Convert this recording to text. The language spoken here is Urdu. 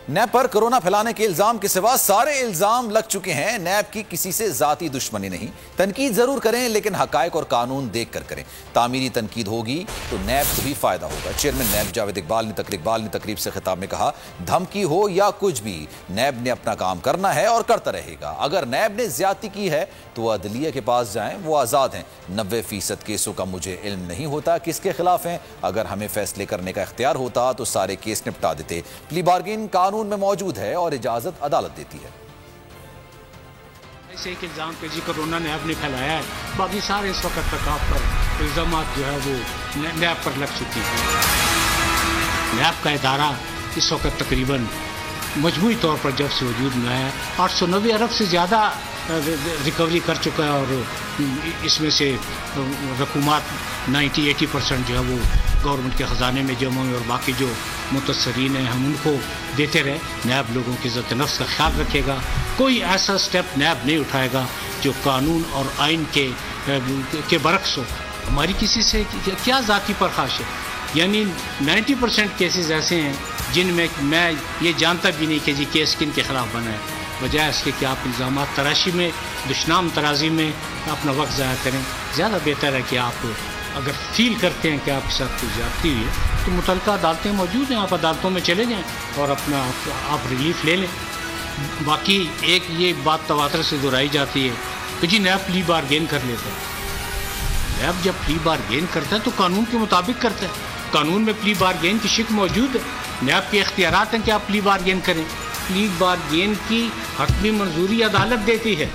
نیب پر کورونا پھیلانے کے الزام کے سوا سارے الزام لگ چکے ہیں۔ نیب کی کسی سے ذاتی دشمنی نہیں، تنقید ضرور کریں لیکن حقائق اور قانون دیکھ کر کریں۔ تعمیری تنقید ہوگی تو نیب کو بھی فائدہ ہوگا۔ چیئرمین نیب جاوید اقبال نے تقریب سے خطاب میں کہا، دھمکی ہو یا کچھ بھی، نیب نے اپنا کام کرنا ہے اور کرتا رہے گا۔ اگر نیب نے زیادتی کی ہے تو وہ عدلیہ کے پاس جائیں، وہ آزاد ہیں۔ 90% کیسوں کا مجھے علم نہیں ہوتا کس کے خلاف ہیں۔ اگر ہمیں فیصلے کرنے کا اختیار ہوتا تو سارے کیس نپٹا دیتے۔ پلی بارگین قانون میں موجود ہے اور اجازت عدالت دیتی ہے۔ ایسے ایک الزام پہ جی کورونا نیب نے پھیلایا ہے، باقی سارے اس وقت تک آپ پر الزامات جو ہے وہ نیب پر لگ چکی ہیں۔ نیب کا ادارہ اس وقت تقریباً مجموعی طور پر جب سے وجود میں آیا 890 ارب سے زیادہ ریکوری کر چکا ہے، اور اس میں سے رقومات 90-80% جو ہے وہ گورنمنٹ کے خزانے میں جمع ہوئی، اور باقی جو متاثرین ہیں ہم ان کو دیتے رہے۔ نیب لوگوں کی عزت نفس کا خیال رکھے گا، کوئی ایسا سٹیپ نیب نہیں اٹھائے گا جو قانون اور آئین کے برعکس ہو۔ ہماری کسی سے کیا ذاتی پرخاش ہے؟ یعنی 90% کیسز ایسے ہیں جن میں میں یہ جانتا بھی نہیں کہ جی کیس کن کے خلاف بنا ہے، بجائے اس کے کہ آپ الزامات تراشی میں، دشنام ترازی میں اپنا وقت ضائع کریں۔ زیادہ بہتر ہے کہ آپ اگر فیل کرتے ہیں کہ آپ کے ساتھ کوئی زیادتی ہوئی ہے تو متعلقہ عدالتیں موجود ہیں، آپ عدالتوں میں چلے جائیں اور اپنا آپ ریلیف لے لیں۔ باقی ایک یہ بات تواتر سے دہرائی جاتی ہے کہ جی نیب پلی بارگین کر لیتا ہے۔ نیب جب پلی بارگین کرتا ہے تو قانون کے مطابق کرتا ہے۔ قانون میں پلی بارگین کی شک موجود ہے، نیب کے اختیارات ہیں کہ آپ پلی بارگین کریں۔ پلی بارگین کی حتمی منظوری عدالت دیتی ہے۔